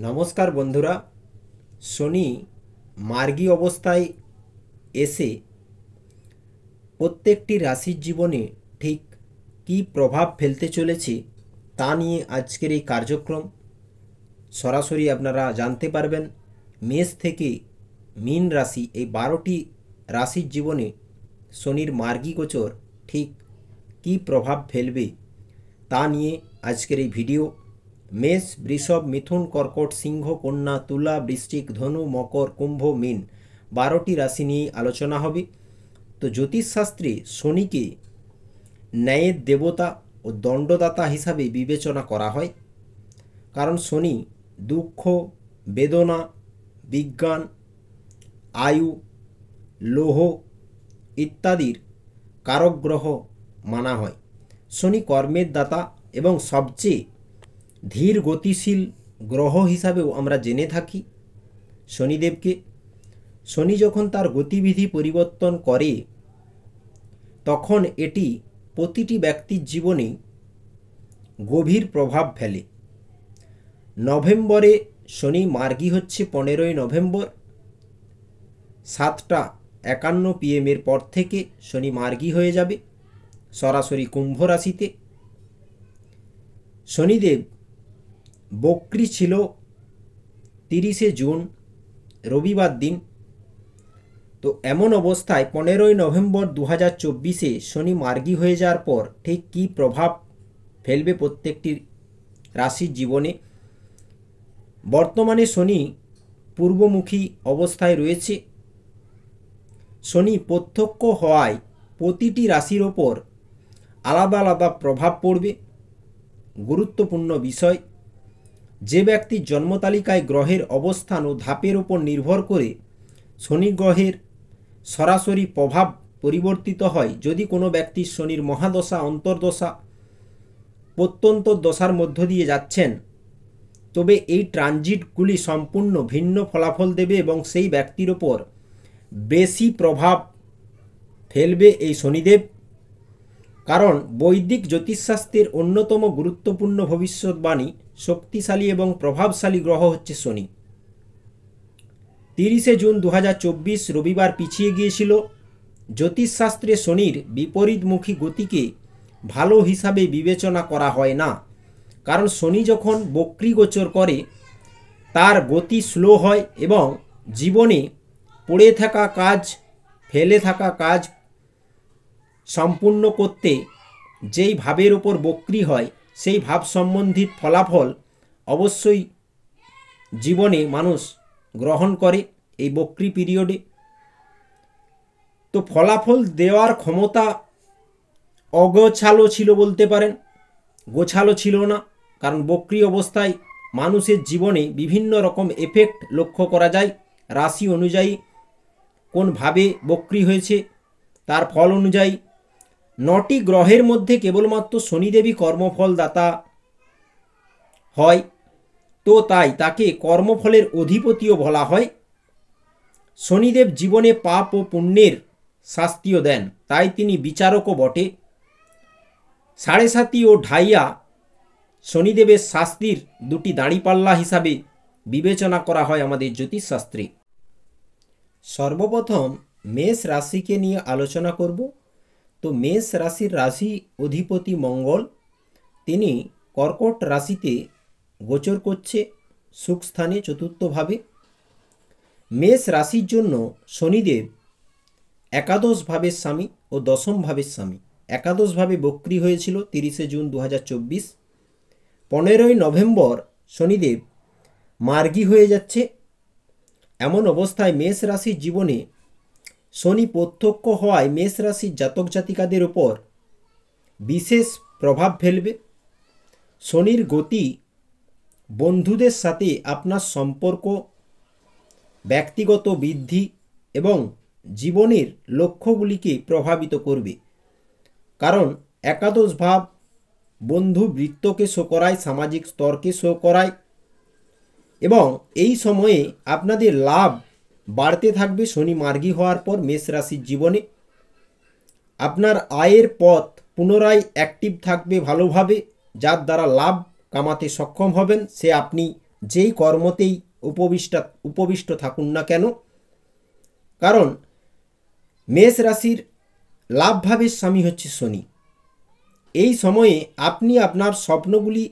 নমস্কার বন্ধুরা। শনি মার্গী অবস্থায় এসে প্রত্যেকটি রাশির জীবনে ঠিক কী প্রভাব ফেলতে চলেছে তা নিয়ে আজকের এই কার্যক্রম সরাসরি আপনারা জানতে পারবেন। মেষ থেকে মীন রাশি এই 12টি রাশির জীবনে শনির মার্গী গোচর ঠিক কী প্রভাব ফেলবে তা নিয়ে আজকের এই ভিডিও। মেষ, বৃষভ, মিথুন, কর্কট, সিংহ, কন্যা, তুলা, বৃশ্চিক, ধনু, মকর, কুম্ভ, মীন 12টি রাশি নিয়ে আলোচনা হবে। তো জ্যোতিষশাস্ত্রে শনিকে ন্যায়ের দেবতা ও দণ্ডদাতা হিসাবে বিবেচনা করা হয়, কারণ শনি দুঃখ, বেদনা, বিজ্ঞান, আয়ু, লৌহ ইত্যাদির কারক গ্রহ মানা হয়। শনি কর্মের দাতা এবং সবচেয়ে ধীর গতিশীল গ্রহ হিসাবেও আমরা জেনে থাকি শনিদেবকে। শনি যখন তার গতিবিধি পরিবর্তন করে তখন এটি প্রতিটি ব্যক্তির জীবনে গভীর প্রভাব ফেলে। নভেম্বরে শনি মার্গী হচ্ছে 15ই নভেম্বর 7টা 51 PM এর পর থেকে শনি মার্গী হয়ে যাবে সরাসরি কুম্ভ রাশিতে। শনিদেব বক্রী ছিল 30শে জুন রবিবার দিন। তো এমন অবস্থায় 15ই নভেম্বর 2024-এ শনি মার্গী হয়ে যাওয়ার পর ঠিক কী প্রভাব ফেলবে প্রত্যেকটি রাশির জীবনে। বর্তমানে শনি পূর্বমুখী অবস্থায় রয়েছে। শনি প্রত্যক্ষ হওয়ায় প্রতিটি রাশির ওপর আলাদা আলাদা প্রভাব পড়বে। গুরুত্বপূর্ণ বিষয়, যে ব্যক্তির জন্মতালিকায় গ্রহের অবস্থান ও ধাপের উপর নির্ভর করে শনি গ্রহের সরাসরি প্রভাব পরিবর্তিত হয়। যদি কোনো ব্যক্তির শনির মহাদশা, অন্তর্দশা, প্রত্যন্তর দশার মধ্য দিয়ে যাচ্ছেন, তবে এই ট্রানজিটগুলি সম্পূর্ণ ভিন্ন ফলাফল দেবে এবং সেই ব্যক্তির ওপর বেশি প্রভাব ফেলবে এই শনিদেব। কারণ বৈদিক জ্যোতিষশাস্ত্রের অন্যতম গুরুত্বপূর্ণ ভবিষ্যৎবাণী, শক্তিশালী এবং প্রভাবশালী গ্রহ হচ্ছে শনি। 30শে জুন 2024 রবিবার পিছিয়ে গিয়েছিল। জ্যোতিষশাস্ত্রে শনির বিপরীতমুখী গতিকে ভালো হিসাবে বিবেচনা করা হয় না, কারণ শনি যখন বক্রী গোচর করে তার গতি স্লো হয় এবং জীবনে পড়ে থাকা কাজ, ফেলে থাকা কাজ সম্পূর্ণ করতে যেই ভাবের ওপর বক্রী হয় সেই ভাব সম্বন্ধিত ফলাফল অবশ্যই জীবনে মানুষ গ্রহণ করে এই বক্রী পিরিয়ডে। তো ফলাফল দেওয়ার ক্ষমতা অগোছালো ছিল বলতে পারেন, গোছালো ছিল না, কারণ বক্রী অবস্থায় মানুষের জীবনে বিভিন্ন রকম এফেক্ট লক্ষ্য করা যায়। রাশি অনুযায়ী কোনভাবে বক্রী হয়েছে তার ফল অনুযায়ী 9টি গ্রহের মধ্যে কেবলমাত্র শনিদেবই কর্মফলদাতা হয়। তো তাই তাকে কর্মফলের অধিপতিও বলা হয়। শনিদেব জীবনে পাপ ও পুণ্যের শাস্তিও দেন, তাই তিনি বিচারকও বটে। 7.5 ও ঢাইয়া শনিদেবের শাস্তির দুটি দাঁড়িপাল্লা হিসাবে বিবেচনা করা হয় আমাদের জ্যোতিষশাস্ত্রে। সর্বপ্রথম মেষ রাশিকে নিয়ে আলোচনা করব। তো মেষ রাশির রাশি অধিপতি মঙ্গল, তিনি কর্কট রাশিতে গোচর করছে সুখস্থানে চতুর্থভাবে। মেষ রাশির জন্য শনিদেব একাদশ ভাবের স্বামী ও দশম ভাবের স্বামী। একাদশ ভাবে বক্রী হয়েছিল 30শে জুন 2024। 15ই নভেম্বর শনিদেব মার্গী হয়ে যাচ্ছে। এমন অবস্থায় মেষ রাশির জীবনে শনি প্রত্যক্ষ হওয়ায় মেষ রাশির জাতক জাতিকাদের ওপর বিশেষ প্রভাব ফেলবে। শনির গতি বন্ধুদের সাথে আপনার সম্পর্ক, ব্যক্তিগত বৃদ্ধি এবং জীবনের লক্ষ্যগুলিকে প্রভাবিত করবে, কারণ একাদশ ভাব বন্ধু বৃত্তকে শো করায়, সামাজিক স্তরকে শো করায় এবং এই সময়ে আপনাদের লাভ বাড়তে থাকবে। শনি মার্গী হওয়ার পর মেষ রাশির জীবনে আপনার আয়ের পথ পুনরায় অ্যাক্টিভ থাকবে ভালোভাবে, যার দ্বারা লাভ কামাতে সক্ষম হবেন, সে আপনি যেই কর্মতেই উপবিষ্ট থাকুন না কেন, কারণ মেষ রাশির লাভ ভাবের স্বামী হচ্ছে শনি। এই সময়ে আপনি আপনার স্বপ্নগুলি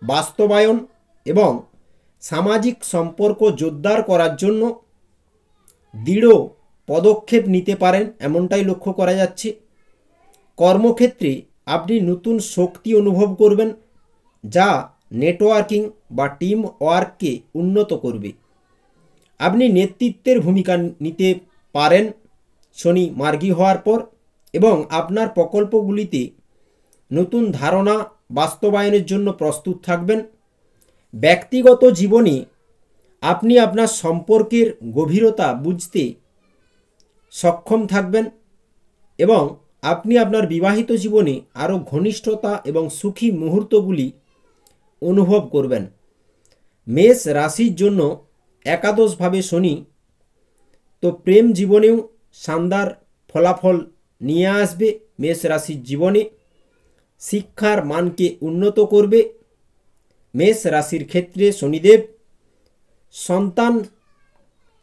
বাস্তবায়ন এবং সামাজিক সম্পর্ক জোরদার করার জন্য দৃঢ় পদক্ষেপ নিতে পারেন, এমনটাই লক্ষ্য করা যাচ্ছে। কর্মক্ষেত্রে আপনি নতুন শক্তি অনুভব করবেন, যা নেটওয়ার্কিং বা টিম ওয়ার্ককে উন্নত করবে। আপনি নেতৃত্বের ভূমিকা নিতে পারেন শনি মার্গী হওয়ার পর, এবং আপনার প্রকল্পগুলিতে নতুন ধারণা বাস্তবায়নের জন্য প্রস্তুত থাকবেন। ব্যক্তিগত জীবনে আপনি আপনার সম্পর্কের গভীরতা বুঝতে সক্ষম থাকবেন এবং আপনি আপনার বিবাহিত জীবনে আরও ঘনিষ্ঠতা এবং সুখী মুহূর্তগুলি অনুভব করবেন। মেষ রাশির জন্য একাদশভাবে শনি, তো প্রেম জীবনেও শানদার ফলাফল নিয়ে আসবে। মেষ রাশির জীবনে শিক্ষার মানকে উন্নত করবে। মেষ রাশির ক্ষেত্রে শনিদেব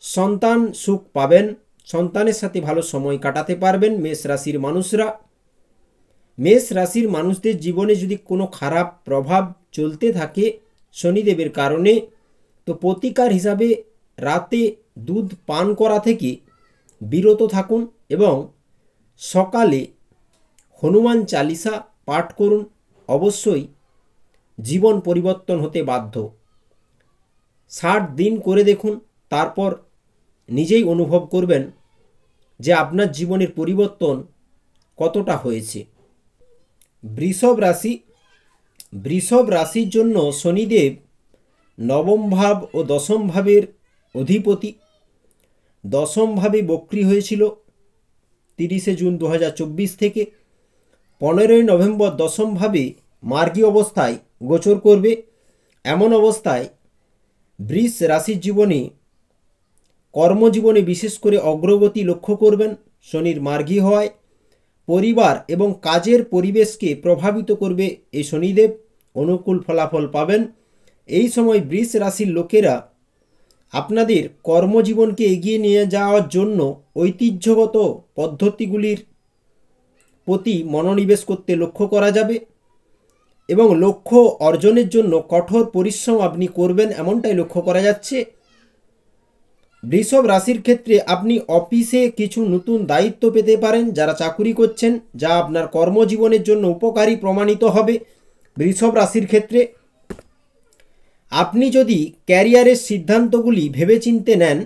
সন্তান সুখ পাবেন, সন্তানের সাথে ভালো সময় কাটাতে পারবেন মেষ রাশির মানুষরা। মেষ রাশির মানুষদের জীবনে যদি কোনো খারাপ প্রভাব চলতে থাকে শনিদেবের কারণে, তো প্রতিকার হিসাবে রাতে দুধ পান করা থেকে বিরত থাকুন এবং সকালে হনুমান চালিসা পাঠ করুন। অবশ্যই জীবন পরিবর্তন হতে বাধ্য। 60 দিন করে দেখুন, তারপর নিজেই অনুভব করবেন যে আপনার জীবনের পরিবর্তন কতটা হয়েছে। বৃষভ রাশির জন্য শনিদেব নবম ভাব ও দশম ভাবের অধিপতি। দশম ভাবে বক্রী হয়েছিল 30শে জুন 2024 থেকে। 15ই নভেম্বর দশম ভাবে মার্গী অবস্থায় গোচর করবে। এমন অবস্থায় বৃষ রাশির জীবনে কর্মজীবনে বিশেষ করে অগ্রগতি লক্ষ্য করবেন শনির মার্গী হওয়ায়। পরিবার এবং কাজের পরিবেশকে প্রভাবিত করবে এই শনিদেব, অনুকূল ফলাফল পাবেন। এই সময় বৃষ রাশির লোকেরা আপনাদের কর্মজীবনকে এগিয়ে নিয়ে যাওয়ার জন্য ঐতিহ্যগত পদ্ধতিগুলির প্রতি মনোনিবেশ করতে লক্ষ্য করা যাবে এবং লক্ষ্য অর্জনের জন্য কঠোর পরিশ্রম আপনি করবেন, এমনটাই লক্ষ্য করা যাচ্ছে। বৃষভ রাশির ক্ষেত্রে আপনি অফিসে কিছু নতুন দায়িত্ব পেতে পারেন যারা চাকুরি করছেন, যা আপনার কর্মজীবনের জন্য উপকারী প্রমাণিত হবে। বৃষভ রাশির ক্ষেত্রে আপনি যদি ক্যারিয়ারের সিদ্ধান্তগুলি ভেবেচিন্তে নেন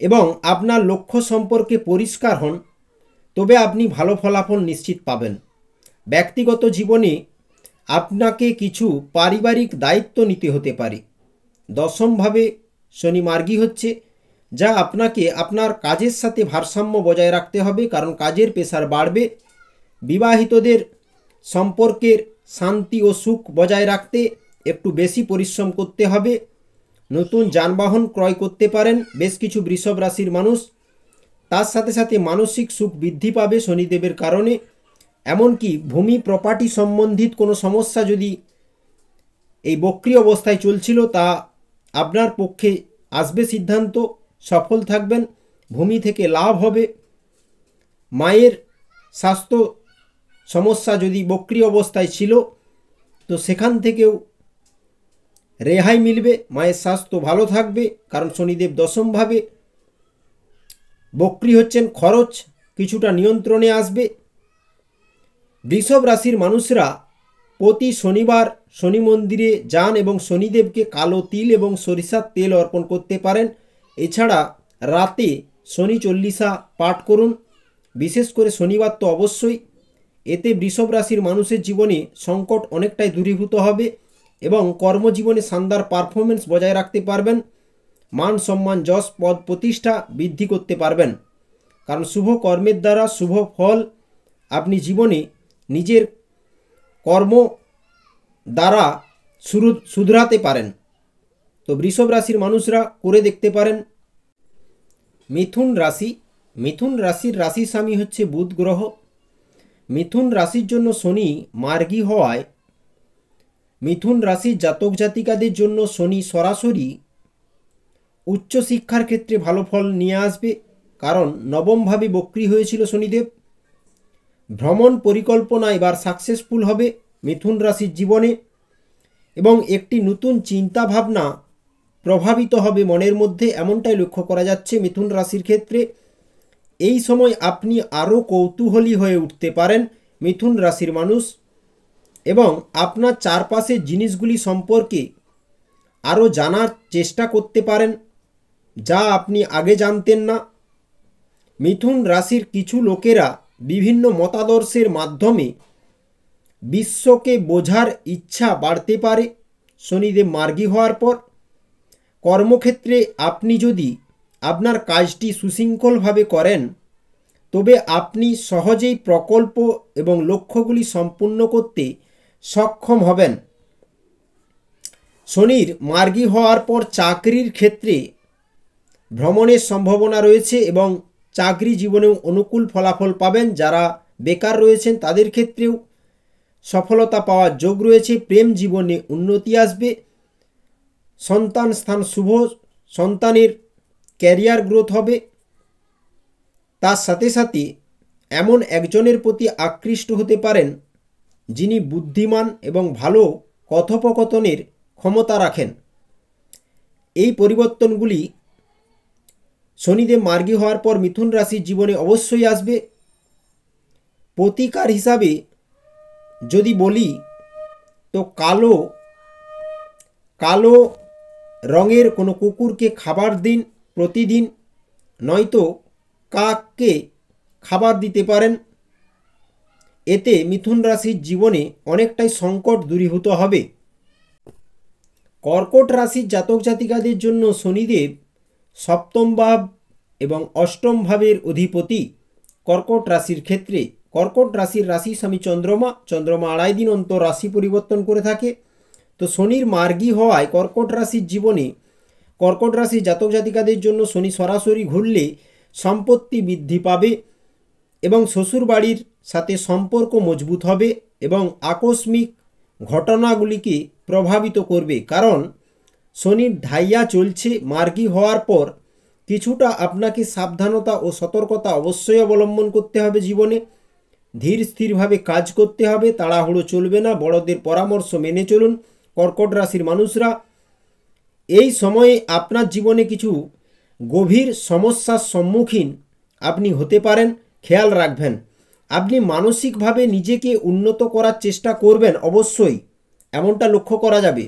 এবং আপনার লক্ষ্য সম্পর্কে পরিষ্কার হন, তবে আপনি ভালো ফলাফল নিশ্চিত পাবেন। ব্যক্তিগত জীবনে আপনাকে কিছু পারিবারিক দায়িত্ব নিতে হতে পারে। দশমভাবে শনি মার্গী হচ্ছে, যা আপনাকে আপনার কাজের সাথে ভারসাম্য বজায় রাখতে হবে, কারণ কাজের প্রেসার বাড়বে। বিবাহিতদের সম্পর্কের শান্তি ও সুখ বজায় রাখতে একটু বেশি পরিশ্রম করতে হবে। নতুন যানবাহন ক্রয় করতে পারেন বেশ কিছু বৃষভ রাশির মানুষ। তার সাথে সাথে মানসিক সুখ বৃদ্ধি পাবে শনিদেবের কারণে। এমনকি ভূমি প্রপার্টি সম্বন্ধিত কোনো সমস্যা যদি এই বক্রী অবস্থায় চলছিল, তা আপনার পক্ষে আসবে সিদ্ধান্ত, সফল থাকবেন, ভূমি থেকে লাভ হবে। মায়ের স্বাস্থ্য সমস্যা যদি বক্রী অবস্থায় ছিল, তো সেখান থেকেও রেহাই মিলবে, মায়ের স্বাস্থ্য ভালো থাকবে, কারণ শনিদেব দশমভাবে বক্রী হচ্ছেন। খরচ কিছুটা নিয়ন্ত্রণে আসবে। বৃষভ রাশির মানুষরা প্রতি শনিবার শনি মন্দিরে যান এবং শনিদেবকে কালো তিল এবং সরিষার তেল অর্পণ করতে পারেন। এছাড়া রাতে শনি চল্লিশা পাঠ করুন, বিশেষ করে শনিবার তো অবশ্যই। এতে বৃষভ রাশির মানুষের জীবনে সংকট অনেকটাই দূরীভূত হবে এবং কর্মজীবনে শানদার পারফরমেন্স বজায় রাখতে পারবেন। মান সম্মান যশ পদ প্রতিষ্ঠা বৃদ্ধি করতে পারবেন, কারণ শুভ কর্মের দ্বারা শুভ ফল আপনি জীবনে নিজের কর্ম দ্বারা শুধরাতে পারেন। তো বৃষভ রাশির মানুষরা করে দেখতে পারেন। মিথুন রাশির রাশি স্বামী হচ্ছে বুধ গ্রহ। মিথুন রাশির জন্য শনি মার্গী হওয়ায় মিথুন রাশির জাতক জাতিকাদের জন্য শনি সরাসরি উচ্চশিক্ষার ক্ষেত্রে ভালো ফল নিয়ে আসবে, কারণ নবমভাবে বক্রী হয়েছিল শনিদেব। ভ্রমণ পরিকল্পনা এবার সাকসেসফুল হবে মিথুন রাশির জীবনে, এবং একটি নতুন চিন্তা ভাবনা প্রভাবিত হবে মনের মধ্যে, এমনটাই লক্ষ্য করা যাচ্ছে মিথুন রাশির ক্ষেত্রে। এই সময় আপনি আরও কৌতূহলী হয়ে উঠতে পারেন মিথুন রাশির মানুষ, এবং আপনার চারপাশের জিনিসগুলি সম্পর্কে আরও জানার চেষ্টা করতে পারেন যা আপনি আগে জানতেন না। মিথুন রাশির কিছু লোকেরা বিভিন্ন মতাদর্শের মাধ্যমে বিশ্বকে বোঝার ইচ্ছা বাড়তে পারে শনিদেব মার্গী হওয়ার পর। কর্মক্ষেত্রে আপনি যদি আপনার কাজটি সুশৃঙ্খলভাবে করেন তবে আপনি সহজেই প্রকল্প এবং লক্ষ্যগুলি সম্পূর্ণ করতে সক্ষম হবেন। শনির মার্গী হওয়ার পর চাকরির ক্ষেত্রে ভ্রমণের সম্ভাবনা রয়েছে এবং চাকরি জীবনেও অনুকূল ফলাফল পাবেন। যারা বেকার রয়েছেন তাদের ক্ষেত্রেও সফলতা পাওয়ার যোগ রয়েছে। প্রেম জীবনে উন্নতি আসবে। সন্তান স্থান শুভ, সন্তানের ক্যারিয়ার গ্রোথ হবে। তার সাথে সাথে এমন একজনের প্রতি আকৃষ্ট হতে পারেন যিনি বুদ্ধিমান এবং ভালো কথোপকথনের ক্ষমতা রাখেন। এই পরিবর্তনগুলি শনিদেব মার্গী হওয়ার পর মিথুন রাশির জীবনে অবশ্যই আসবে। প্রতিকার হিসাবে যদি বলি তো কালো রঙের কোনো কুকুরকে খাবার দিন প্রতিদিন, নয়তো কাককে খাবার দিতে পারেন। এতে মিথুন রাশির জীবনে অনেকটাই সংকট দূরীভূত হবে। কর্কট রাশির জাতক জাতিকাদের জন্য শনিদেব সপ্তম ভাব এবং অষ্টম ভাবের অধিপতি। কর্কট রাশির ক্ষেত্রে কর্কট রাশির রাশি স্বামী চন্দ্রমা 2.5 দিন অন্তর রাশি পরিবর্তন করে থাকে। তো শনির মার্গী হওয়ায় কর্কট রাশির জীবনে কর্কট রাশির জাতক জাতিকাদের জন্য শনি সরাসরি ঘুরলে সম্পত্তি বৃদ্ধি পাবে এবং শ্বশুরবাড়ির সাথে সম্পর্ক মজবুত হবে এবং আকস্মিক ঘটনাগুলিকে প্রভাবিত করবে, কারণ শনির ঢাইয়া চলছে। মার্গী হওয়ার পর কিছুটা আপনাকে সাবধানতা ও সতর্কতা অবশ্যই অবলম্বন করতে হবে। জীবনে ধীর স্থিরভাবে কাজ করতে হবে, তাড়াহুড়ো চলবে না। বড়দের পরামর্শ মেনে চলুন কর্কট রাশির মানুষরা। এই সময়ে আপনার জীবনে কিছু গভীর সমস্যার সম্মুখীন আপনি হতে পারেন, খেয়াল রাখবেন। আপনি মানসিকভাবে নিজেকে উন্নত করার চেষ্টা করবেন অবশ্যই, এমনটা লক্ষ্য করা যাবে,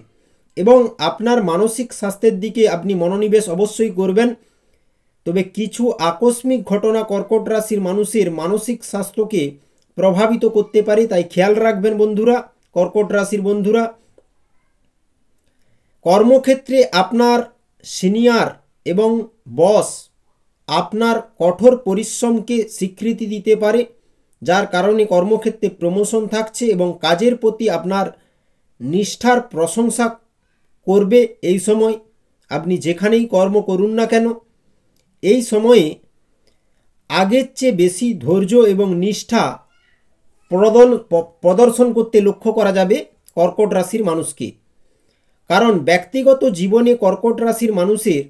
এবং আপনার মানসিক স্বাস্থ্যের দিকে আপনি মনোনিবেশ অবশ্যই করবেন। তবে কিছু আকস্মিক ঘটনা কর্কট রাশির মানুষের মানসিক স্বাস্থ্যকে প্রভাবিত করতে পারে, তাই খেয়াল রাখবেন বন্ধুরা, কর্কট রাশির বন্ধুরা। কর্মক্ষেত্রে আপনার সিনিয়র এবং বস আপনার কঠোর পরিশ্রমকে স্বীকৃতি দিতে পারে, যার কারণে কর্মক্ষেত্রে প্রমোশন থাকছে এবং কাজের প্রতি আপনার নিষ্ঠার প্রশংসা করবে। এই সময় আপনি যেখানেই কর্ম করুন না কেন, এই সময়ে আগের চেয়ে বেশি ধৈর্য এবং নিষ্ঠা প্রদর্শন করতে লক্ষ্য করা যাবে কর্কট রাশির মানুষকে। কারণ ব্যক্তিগত জীবনে কর্কট রাশির মানুষের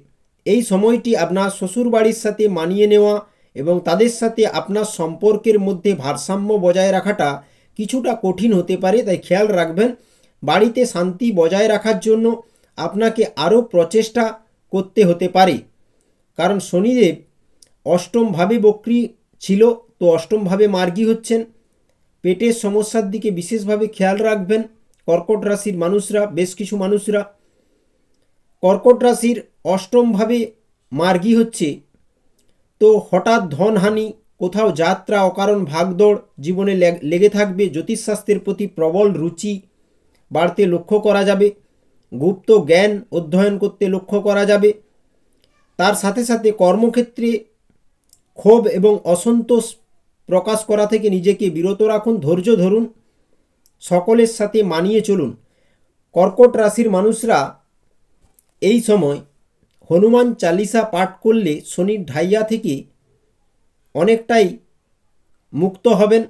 এই সময়টি আপনার শ্বশুরবাড়ির সাথে মানিয়ে নেওয়া এবং তাদের সাথে আপনার সম্পর্কের মধ্যে ভারসাম্য বজায় রাখাটা কিছুটা কঠিন হতে পারে, তাই খেয়াল রাখবেন। বাড়িতে শান্তি বজায় রাখার জন্য আপনাকে আরও প্রচেষ্টা করতে হতে পারে, কারণ শনিদেব অষ্টমভাবে বক্রী ছিল, তো অষ্টমভাবে মার্গী হচ্ছেন। পেটের সমস্যার দিকে বিশেষভাবে খেয়াল রাখবেন কর্কট রাশির মানুষরা। বেশ কিছু মানুষরা কর্কট রাশির অষ্টমভাবে মার্গী হচ্ছে, তো হঠাৎ ধনহানি, কোথাও যাত্রা, অকারণ ভাগদৌড় জীবনে লেগে থাকবে। জ্যোতিষশাস্ত্রের প্রতি প্রবল রুচি বাড়তে লক্ষ্য করা যাবে। গুপ্ত জ্ঞান অধ্যয়ন করতে লক্ষ্য করা যাবে। তার সাথে সাথে কর্মক্ষেত্রে ক্ষোভ এবং অসন্তোষ প্রকাশ করা থেকে নিজেকে বিরত রাখুন, ধৈর্য ধরুন, সকলের সাথে মানিয়ে চলুন। কর্কট রাশির মানুষরা এই সময় হনুমান চালিসা পাঠ করলে শনির ঢাইয়া থেকে অনেকটাই মুক্ত হবেন,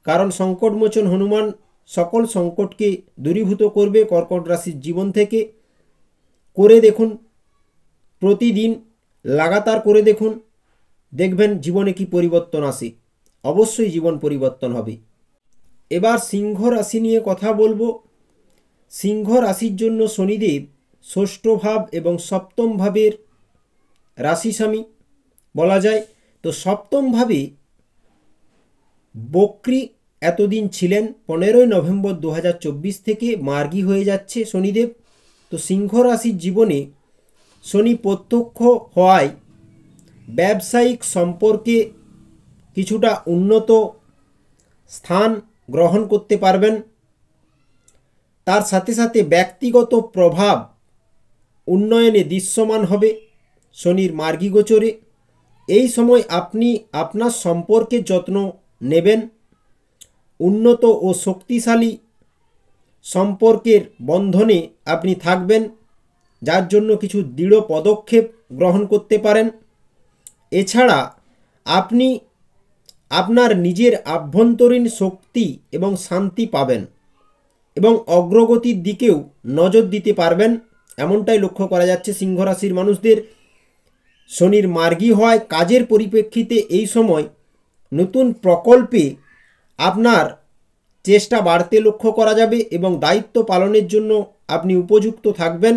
কারণ সংকটমোচন হনুমান সকল সংকটকে দূরীভূত করবে কর্কট রাশির জীবন থেকে। করে দেখুন, প্রতিদিন লাগাতার করে দেখুন, দেখবেন জীবনে কি পরিবর্তন আসে। অবশ্যই জীবন পরিবর্তন হবে। এবার সিংহ রাশি নিয়ে কথা বলবো। সিংহ রাশির জন্য শনিদেব ষষ্ঠ ভাব এবং সপ্তম ভাবের রাশিস্বামী বলা যায়। তো সপ্তম ভাবে বক্রী এতদিন ছিলেন, 15ই নভেম্বর 2024 থেকে মার্গী হয়ে যাচ্ছে শনিদেব। তো সিংহ রাশির জীবনে শনি প্রত্যক্ষ হওয়ায় ব্যবসায়িক সম্পর্কে কিছুটা উন্নত স্থান গ্রহণ করতে পারবেন। তার সাথে সাথে ব্যক্তিগত প্রভাব উন্নয়নে দৃশ্যমান হবে শনির মার্গী গোচরে। এই সময় আপনি আপনার সম্পর্কের যত্ন নেবেন। উন্নত ও শক্তিশালী সম্পর্কের বন্ধনে আপনি থাকবেন, যার জন্য কিছু দৃঢ় পদক্ষেপ গ্রহণ করতে পারেন। এছাড়া আপনি আপনার নিজের আভ্যন্তরীণ শক্তি এবং শান্তি পাবেন এবং অগ্রগতির দিকেও নজর দিতে পারবেন, এমনটাই লক্ষ্য করা যাচ্ছে সিংহ রাশির মানুষদের। শনির মার্গী হওয়ায় কাজের পরিপ্রেক্ষিতে এই সময় নতুন প্রকল্পে আপনার চেষ্টা বাড়তে লক্ষ্য করা যাবে এবং দায়িত্ব পালনের জন্য আপনি উপযুক্ত থাকবেন।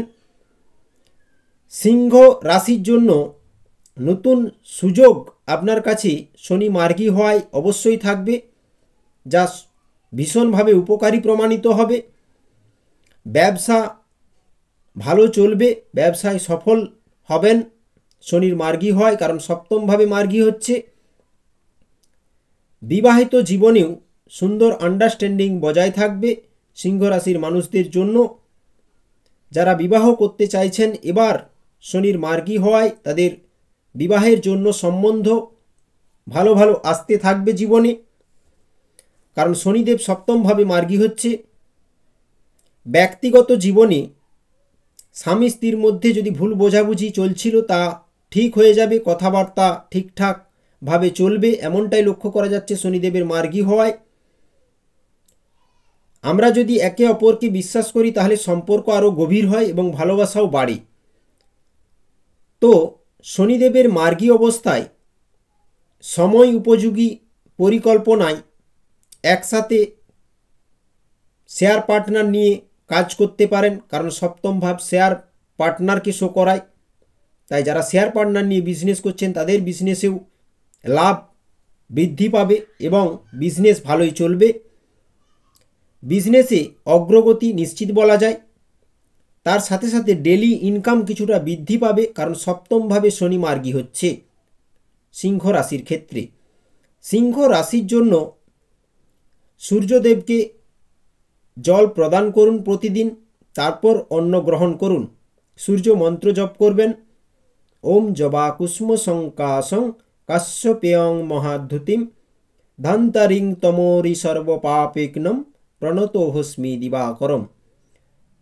সিংহ রাশির জন্য নতুন সুযোগ আপনার কাছে শনি মার্গী হওয়ায় অবশ্যই থাকবে, যা ভীষণভাবে উপকারী প্রমাণিত হবে। ব্যবসা ভালো চলবে, ব্যবসায় সফল হবেন শনির মার্গী হয়, কারণ সপ্তমভাবে মার্গী হচ্ছে। বিবাহিত জীবনেও সুন্দর আন্ডারস্ট্যান্ডিং বজায় থাকবে সিংহ রাশির মানুষদের জন্য। যারা বিবাহ করতে চাইছেন, এবার শনির মার্গী হওয়ায় তাদের বিবাহের জন্য সম্বন্ধ ভালো ভালো আসতে থাকবে জীবনে, কারণ শনিদেব সপ্তমভাবে মার্গী হচ্ছে। ব্যক্তিগত জীবনে স্বামী স্ত্রীর মধ্যে যদি ভুল বোঝাবুঝি চলছিল তা ঠিক হয়ে যাবে, কথাবার্তা ঠিকঠাকভাবে চলবে, এমনটাই লক্ষ্য করা যাচ্ছে শনিদেবের মার্গী হওয়ায়। আমরা যদি একে অপরকে বিশ্বাস করি তাহলে সম্পর্ক আরও গভীর হয় এবং ভালোবাসাও বাড়ে। তো শনিদেবের মার্গী অবস্থায় সময় উপযোগী পরিকল্পনায় একসাথে শেয়ার পার্টনার নিয়ে কাজ করতে পারেন, কারণ সপ্তম ভাব শেয়ার পার্টনারকে শো করায়। তাই যারা শেয়ার পার্টনার নিয়ে বিজনেস করছেন তাদের বিজনেসেও লাভ বৃদ্ধি পাবে এবং বিজনেস ভালোই চলবে। বিজনেসে অগ্রগতি নিশ্চিত বলা যায়। তার সাথে সাথে ডেলি ইনকাম কিছুটা বৃদ্ধি পাবে, কারণ সপ্তমভাবে শনি মার্গী হচ্ছে সিংহ রাশির ক্ষেত্রে। সিংহ রাশির জন্য সূর্যদেবকে জল প্রদান করুন প্রতিদিন, তারপর অন্ন গ্রহণ করুন। সূর্য মন্ত্র জপ করবেন, ওম জবা কুষ্ম সংকাশং কাশ্যপেয়ং মহাধুতিম ধান্তারিং তমোরি সর্বপাপেকনম প্রণতোহস্মি দিবাকরম।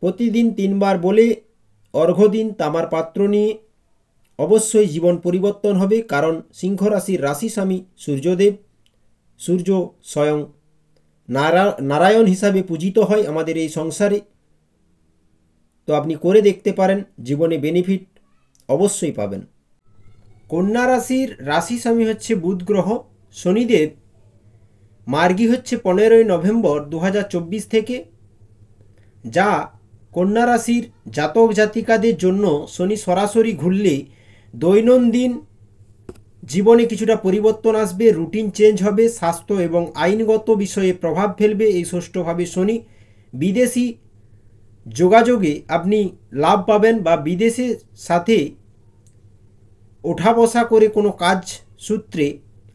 প্রতিদিন 3 বার বলে অর্ঘ্য দিন তামার পাত্র নিয়ে। অবশ্যই জীবন পরিবর্তন হবে, কারণ সিংহ রাশির রাশিস্বামী সূর্যদেব। সূর্য স্বয়ং নারায়ণ হিসাবে পূজিত হয় আমাদের এই সংসারে। তো আপনি করে দেখতে পারেন, জীবনে বেনিফিট অবশ্যই পাবেন। কন্যা রাশির রাশিস্বামী হচ্ছে বুধ গ্রহ। শনিদেব মার্গী হচ্ছে 15ই নভেম্বর 2024 থেকে, যা কন্যা রাশির জাতক জাতিকাদের জন্য শনি সরাসরি ঘুরলে দৈনন্দিন জীবনে কিছুটা পরিবর্তন আসবে, রুটিন চেঞ্জ হবে, স্বাস্থ্য এবং আইনগত বিষয়ে প্রভাব ফেলবে এই ষষ্ঠভাবে শনি। বিদেশি যোগাযোগে আপনি লাভ পাবেন, বা বিদেশের সাথে ওঠা বসা করে কোনো কাজ সূত্রে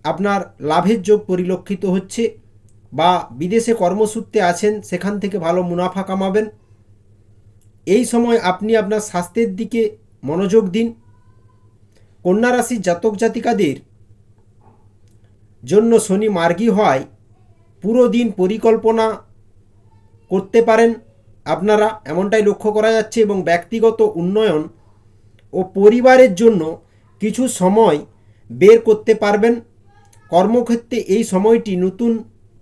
আপনার লাভের যোগ পরিলক্ষিত হচ্ছে, বা বিদেশে কর্মসূত্রে আছেন সেখান থেকে ভালো মুনাফা কামাবেন। এই সময় আপনি আপনার স্বাস্থ্যের দিকে মনোযোগ দিন। কন্যা রাশির জাতক জাতিকাদের জন্য শনি মার্গী হওয়ায় পুরো দিন পরিকল্পনা করতে পারেন আপনারা, এমনটাই লক্ষ্য করা যাচ্ছে, এবং ব্যক্তিগত উন্নয়ন ও পরিবারের জন্য কিছু সময় বের করতে পারবেন। কর্মক্ষেত্রে এই সময়টি নতুন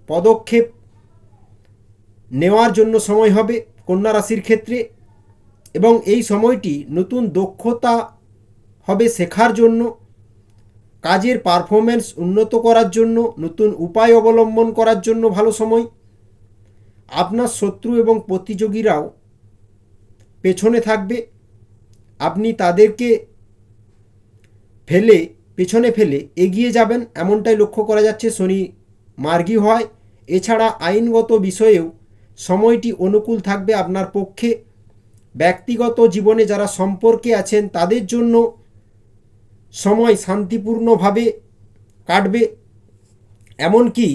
পদক্ষেপ নেওয়ার জন্য সময় হবে কন্যা রাশির ক্ষেত্রে, এবং এই সময়টি নতুন দক্ষতা হবে শেখার জন্য, কাজের পারফরমেন্স উন্নত করার জন্য, নতুন উপায় অবলম্বন করার জন্য ভালো সময়। আপনার শত্রু এবং প্রতিযোগীরাও পেছনে থাকবে, আপনি তাদেরকে পেছনে ফেলে এগিয়ে যাবেন এমনটাই লক্ষ্য করা যাচ্ছে। শনি মার্গী হয়। এছাড়া আইনগত বিষয়েও সময়টি অনুকূল থাকবে আপনার পক্ষে। ব্যক্তিগত জীবনে যারা সম্পর্কে আছেন তাদের জন্য সময় শান্তিপূর্ণভাবে কাটবে। এমনকি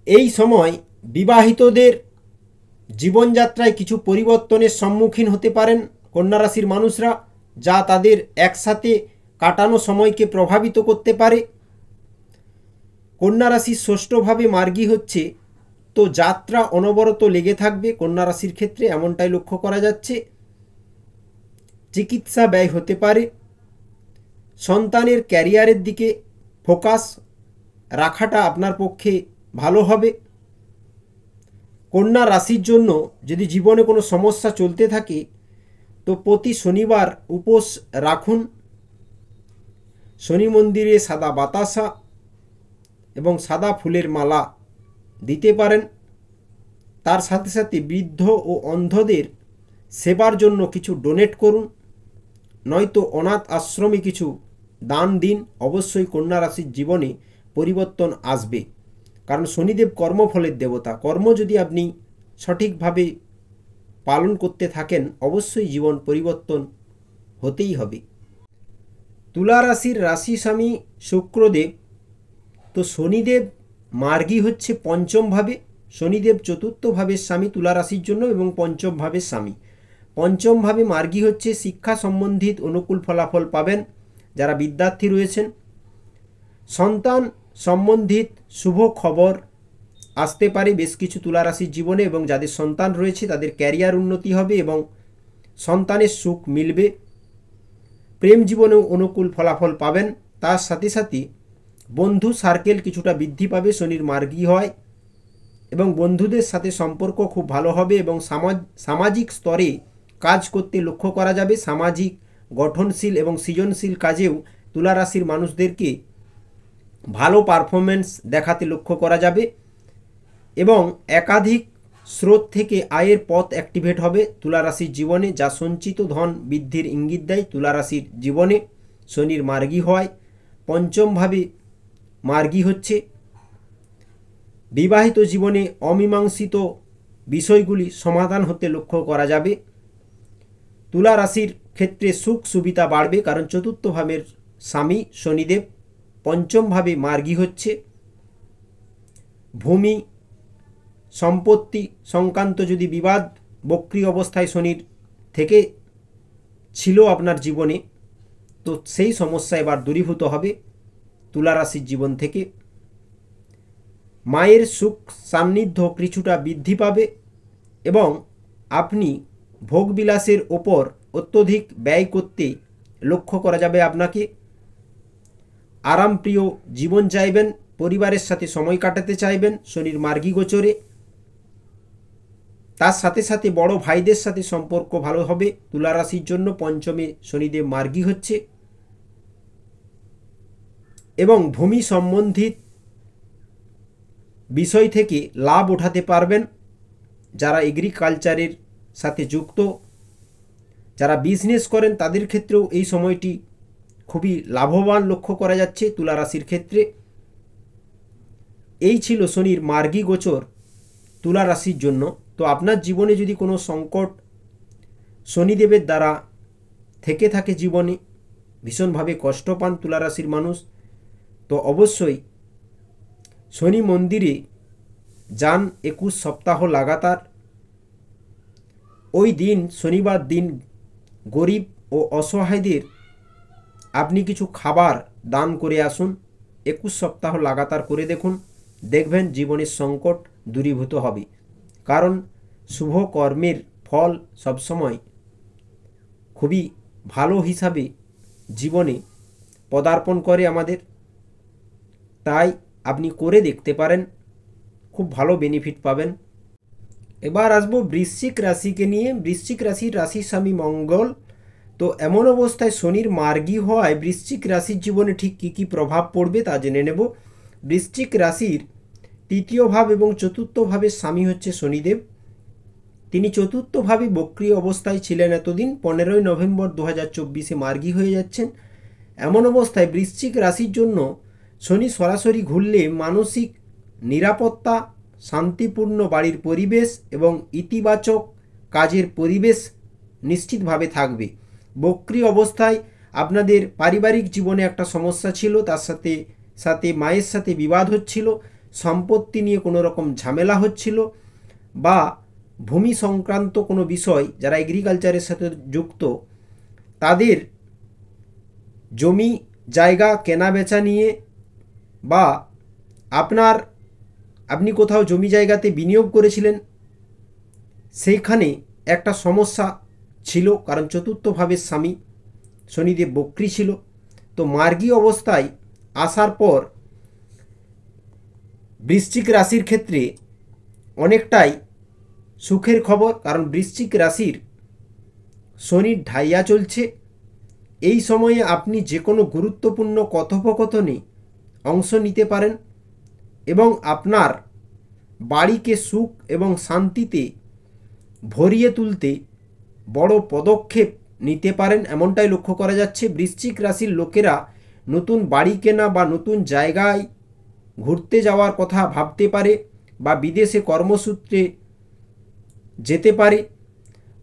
এই সময় বিবাহিতদের জীবনযাত্রায় কিছু পরিবর্তনের সম্মুখীন হতে পারেন কন্যা রাশির মানুষরা, যা তাদের একসাথে কাটানো সময়কে প্রভাবিত করতে পারে। কন্যা রাশি ষষ্ঠভাবে মার্গী হচ্ছে, তো যাত্রা অনবরত লেগে থাকবে কন্যা রাশির ক্ষেত্রে, এমনটাই লক্ষ্য করা যাচ্ছে। চিকিৎসা ব্যয় হতে পারে। সন্তানের ক্যারিয়ারের দিকে ফোকাস রাখাটা আপনার পক্ষে ভালো হবে। কন্যা রাশির জন্য যদি জীবনে কোনো সমস্যা চলতে থাকে তো প্রতি শনিবার উপোস রাখুন, শনি মন্দিরে সাদা বাতাসা এবং সাদা ফুলের মালা দিতে পারেন। তার সাথে সাথে বৃদ্ধ ও অন্ধদের সেবার জন্য কিছু ডোনেট করুন, নয়তো অনাথ আশ্রমে কিছু দান দিন। অবশ্যই কন্যা রাশির জীবনে পরিবর্তন আসবে, কারণ শনিদেব কর্মফলের দেবতা। কর্ম যদি আপনি সঠিকভাবে পালন করতে থাকেন অবশ্যই জীবন পরিবর্তন হতেই হবে। তুলা রাশির রাশি স্বামী শুক্রদেব, তো শনিদেব মার্গী হচ্ছে পঞ্চম ভাবে। শনিদেব চতুর্থ ভাবের স্বামী তুলা রাশির জন্য এবং পঞ্চম ভাবের স্বামী। পঞ্চম ভাবে মার্গী হচ্ছে শিক্ষা সম্বন্ধিত অনুকূল ফলাফল পাবেন যারা বিদ্যার্থী রয়েছেন। সন্তান সম্বন্ধিত শুভ খবর আসতে পারে বেশ কিছু তুলা রাশির জীবনে, এবং যাদের সন্তান রয়েছে তাদের ক্যারিয়ার উন্নতি হবে এবং সন্তানের সুখ মিলবে। প্রেম জীবনেও অনুকূল ফলাফল পাবেন। তার সাথে সাথে বন্ধু সার্কেল কিছুটা বৃদ্ধি পাবে শনির মার্গী হয়, এবং বন্ধুদের সাথে সম্পর্ক খুব ভালো হবে এবং সামাজিক স্তরে কাজ করতে লক্ষ্য করা যাবে। সামাজিক গঠনশীল এবং সৃজনশীল কাজেও তুলা রাশির মানুষদেরকে ভালো পারফরমেন্স দেখাতে লক্ষ্য করা যাবে, এবং একাধিক স্রোত থেকে আয়ের পথ অ্যাক্টিভেট হবে তুলা রাশির জীবনে, যা সঞ্চিত ধন বৃদ্ধির ইঙ্গিত দেয় তুলা রাশির জীবনে। শনির মার্গী হয় পঞ্চমভাবে মার্গী হচ্ছে। বিবাহিত জীবনে অমীমাংসিত বিষয়গুলি সমাধান হতে লক্ষ্য করা যাবে। তুলা রাশির ক্ষেত্রে সুখ সুবিধা বাড়বে, কারণ চতুর্থ ভাবের স্বামী শনিদেব পঞ্চমভাবে মার্গী হচ্ছে। ভূমি সম্পত্তি সংক্রান্ত যদি বিবাদ বক্রী অবস্থায় শনির থেকে ছিল আপনার জীবনে, তো সেই সমস্যা এবার দূরীভূত হবে তুলা রাশির জীবন থেকে। মায়ের সুখ সান্নিধ্য কিছুটা বৃদ্ধি পাবে, এবং আপনি ভোগবিলাসের ওপর অত্যধিক ব্যয় করতে লক্ষ্য করা যাবে আপনাকে। আরামপ্রিয় জীবন চাইবেন, পরিবারের সাথে সময় কাটাতে চাইবেন শনির মার্গী গোচরে। তার সাথে সাথে বড় ভাইদের সাথে সম্পর্ক ভালো হবে তুলা রাশির জন্য। পঞ্চমে শনিদেব মার্গী হচ্ছে, এবং ভূমি সম্বন্ধিত বিষয় থেকে লাভ ওঠাতে পারবেন যারা এগ্রিকালচারের সাথে যুক্ত, যারা বিজনেস করেন তাদের ক্ষেত্রেও এই সময়টি খুবই লাভবান লক্ষ্য করা যাচ্ছে তুলা রাশির ক্ষেত্রে। এই ছিল শনির মার্গী গোচর তুলা রাশির জন্য। তো আপনার জীবনে যদি কোনো সংকট শনিদেবের দ্বারা থেকে থাকে, জীবনে ভীষণভাবে কষ্ট পান তুলা রাশির মানুষ, তো অবশ্যই শনি মন্দিরে যান 21 সপ্তাহ লাগাতার। ওই দিন শনিবার দিন গরিব ও অসহায়দের আপনি কিছু খাবার দান করে আসুন। 21 সপ্তাহ লাগাতার করে দেখুন, দেখবেন জীবনের সংকট দূরীভূত হবে। কারণ শুভ কর্মের ফল সবসময় খুবই ভালো হিসাবে জীবনে পদার্পণ করে আমাদের। তাই আপনি করে দেখতে পারেন, খুব ভালো বেনিফিট পাবেন। এবার আসবো বৃশ্চিক রাশিকে নিয়ে। বৃশ্চিক রাশির রাশির স্বামী মঙ্গল। তো এমন অবস্থায় শনির মার্গী হওয়ায় বৃশ্চিক রাশির জীবনে ঠিক কী কী প্রভাব পড়বে তা জেনে নেব। বৃশ্চিক রাশির তৃতীয় ভাব এবং চতুর্থ ভাবের স্বামী হচ্ছে শনিদেব। তিনি চতুর্থভাবে বক্রী অবস্থায় ছিলেন এতদিন। 15ই নভেম্বর 2024 মার্গী হয়ে যাচ্ছেন। এমন অবস্থায় বৃশ্চিক রাশির জন্য শনি সরাসরি ঘুরলে মানসিক নিরাপত্তা, শান্তিপূর্ণ বাড়ির পরিবেশ এবং ইতিবাচক কাজের পরিবেশ নিশ্চিতভাবে থাকবে। বক্রী অবস্থায় আপনাদের পারিবারিক জীবনে একটা সমস্যা ছিল, তার সাথে সাথে মায়ের সাথে বিবাদ হচ্ছিল, সম্পত্তি নিয়ে কোনো রকম ঝামেলা হচ্ছিল, বা ভূমি সংক্রান্ত কোনো বিষয়, যারা এগ্রিকালচারের সাথে যুক্ত তাদের জমি জায়গা কেনা বেচা নিয়ে, বা আপনি কোথাও জমি জায়গাতে বিনিয়োগ করেছিলেন সেইখানে একটা সমস্যা ছিল, কারণ চতুর্থ ভাবের স্বামী শনিদেব বক্রী ছিল। তো মার্গী অবস্থায় আসার পর বৃশ্চিক রাশির ক্ষেত্রে অনেকটাই সুখের খবর, কারণ বৃশ্চিক রাশির শনির ঢাইয়া চলছে। এই সময়ে আপনি যে কোনো গুরুত্বপূর্ণ কথোপকথনে অংশ নিতে পারেন এবং আপনার বাড়িকে সুখ এবং শান্তিতে ভরিয়ে তুলতে বড় পদক্ষেপ নিতে পারেন, এমনটাই লক্ষ্য করা যাচ্ছে। বৃশ্চিক রাশির লোকেরা নতুন বাড়ি কেনা বা নতুন জায়গায় ঘুরতে যাওয়ার কথা ভাবতে পারে, বা বিদেশে কর্মসূত্রে যেতে পারে।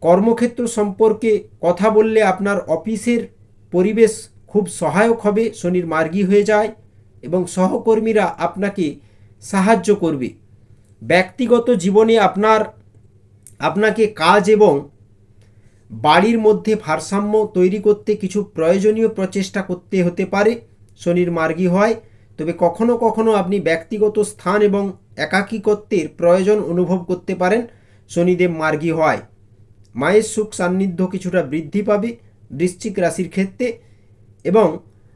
কর্মক্ষেত্র সম্পর্কে কথা বললে আপনার অফিসের পরিবেশ খুব সহায়ক হবে, শনির মার্গী হয়ে যায়, এবং সহকর্মীরা আপনাকে সাহায্য করবে। ব্যক্তিগত জীবনে আপনাকে কাজ এবং বাড়ির মধ্যে ভারসাম্য তৈরি করতে কিছু প্রয়োজনীয় প্রচেষ্টা করতে হতে পারে শনির মার্গী হয়। তবে কখনো কখনো আপনি ব্যক্তিগত স্থান এবং একাকিত্বের প্রয়োজন অনুভব করতে পারেন শনিদেব মার্গী হয়। মায়ের সুখ সান্নিধ্য কিছুটা বৃদ্ধি পাবে বৃশ্চিক রাশির ক্ষেত্রে, এবং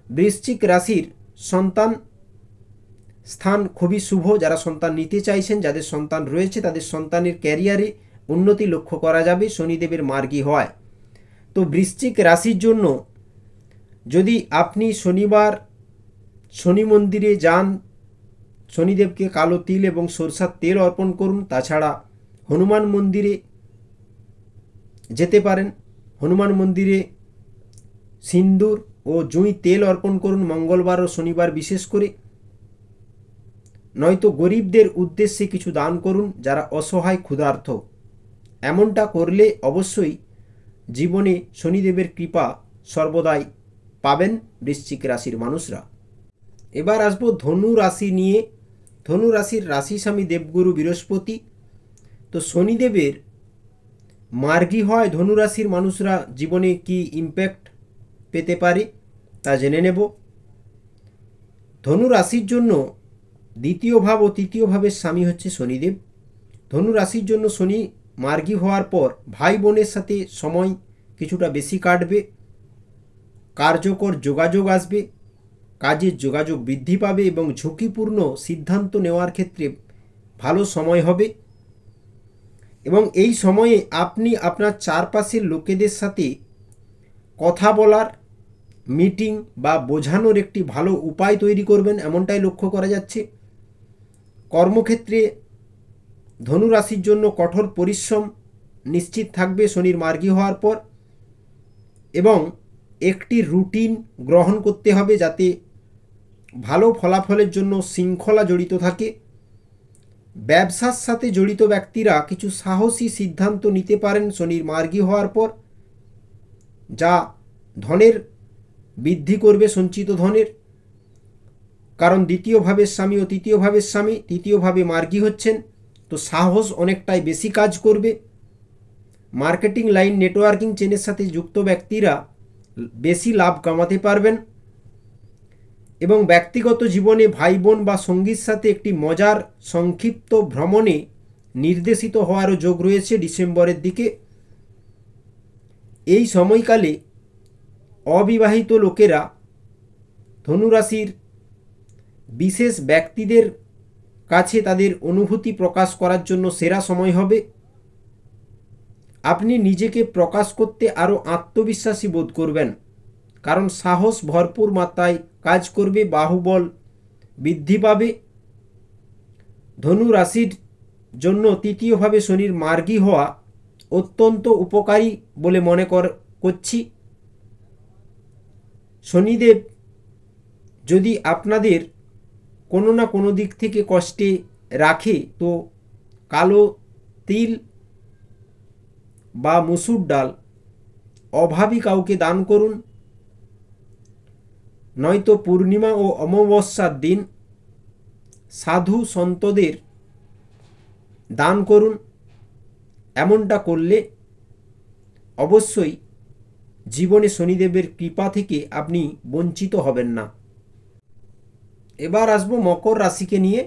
বৃশ্চিক রাশির সন্তান স্থান খুবই শুভ। যারা সন্তান নিতে চাইছেন, যাদের সন্তান রয়েছে, তাদের সন্তানের ক্যারিয়ারে উন্নতি লক্ষ্য করা যাবে শনিদেবের মার্গী হয়। তো বৃশ্চিক রাশির জন্য যদি আপনি শনিবার শনি মন্দিরে যান, শনিদেবকে কালো তিল এবং সরষার তেল অর্পণ করুন। তাছাড়া হনুমান মন্দিরে যেতে পারেন, হনুমান মন্দিরে সিন্দুর ও জুঁই তেল অর্পণ করুন মঙ্গলবার ও শনিবার বিশেষ করে। নয়তো গরিবদের উদ্দেশ্যে কিছু দান করুন যারা অসহায় ক্ষুধার্ত। এমনটা করলে অবশ্যই জীবনে শনিদেবের কৃপা সর্বদাই পাবেন বৃশ্চিক রাশির মানুষরা। এবার আসবো ধনু রাশি নিয়ে। ধনু রাশির রাশি স্বামী দেবগুরু বৃহস্পতি। তো শনিদেবের মার্গী হয় ধনু রাশির মানুষরা জীবনে কি ইম্প্যাক্ট পেতে পারে তা জেনে নেব। ধনু রাশির জন্য দ্বিতীয় ভাব ও তৃতীয় ভাবের স্বামী হচ্ছে শনিদেব। ধনু রাশির জন্য শনি মার্গী হওয়ার পর ভাই বোনের সাথে সময় কিছুটা বেশি কাটবে, কার্যকর যোগাযোগ আসবে, কাজের যোগাযোগ বৃদ্ধি পাবে এবং ঝুঁকিপূর্ণ সিদ্ধান্ত নেওয়ার ক্ষেত্রে ভালো সময় হবে। এবং এই সময়ে আপনি আপনার চারপাশের লোকেদের সাথে কথা বলার, মিটিং বা বোঝানোর একটি ভালো উপায় তৈরি করবেন, এমনটাই লক্ষ্য করা যাচ্ছে। কর্মক্ষেত্রে ধনু রাশির জন্য কঠোর পরিশ্রম নিশ্চিত থাকবে শনির মার্গী হওয়ার পর, এবং একটি রুটিন গ্রহণ করতে হবে যাতে ভালো ফলাফলের জন্য শৃঙ্খলা জড়িত থাকে। ব্যবসার সাথে জড়িত ব্যক্তিরা কিছু সাহসী সিদ্ধান্ত নিতে পারেন শনির মার্গী হওয়ার পর, যা ধনের বৃদ্ধি করবে, সঞ্চিত ধনের। কারণ দ্বিতীয় ভাবের স্বামী ও তৃতীয় ভাবের স্বামী তৃতীয় ভাবে মার্গী হচ্ছেন, তো সাহস অনেকটাই বেশি কাজ করবে। মার্কেটিং লাইন, নেটওয়ার্কিং চেনের সাথে যুক্ত ব্যক্তিরা বেশি লাভ কামাতে পারবেন, এবং ব্যক্তিগত জীবনে ভাই বোন বা সঙ্গীর সাথে একটি মজার সংক্ষিপ্ত ভ্রমণে নির্দেশিত হওয়ারও যোগ রয়েছে ডিসেম্বরের দিকে। এই সময়কালে অবিবাহিত লোকেরা ধনুরাশির বিশেষ ব্যক্তিদের কাছে তাদের অনুভূতি প্রকাশ করার জন্য সেরা সময় হবে। আপনি নিজেকে প্রকাশ করতে আরও আত্মবিশ্বাসী বোধ করবেন, কারণ সাহস ভরপুর মাত্রায় কাজ করবে, বাহুবল বৃদ্ধি পাবে। ধনু রাশির জন্য তৃতীয়ভাবে শনির মার্গী হওয়া অত্যন্ত উপকারী বলে মনে করছি। শনিদেব যদি আপনাদের কোনো না কোনো দিক থেকে কষ্টে রাখে, তো কালো তিল বা মসুর ডাল অভাবী কাউকে দান করুন, নয়তো পূর্ণিমা ও অমাবস্যার দিন সাধু সন্তদের দান করুন। এমনটা করলে অবশ্যই জীবনে শনিদেবের কৃপা থেকে আপনি বঞ্চিত হবেন না। এবার আসবো মকর রাশিকে নিয়ে।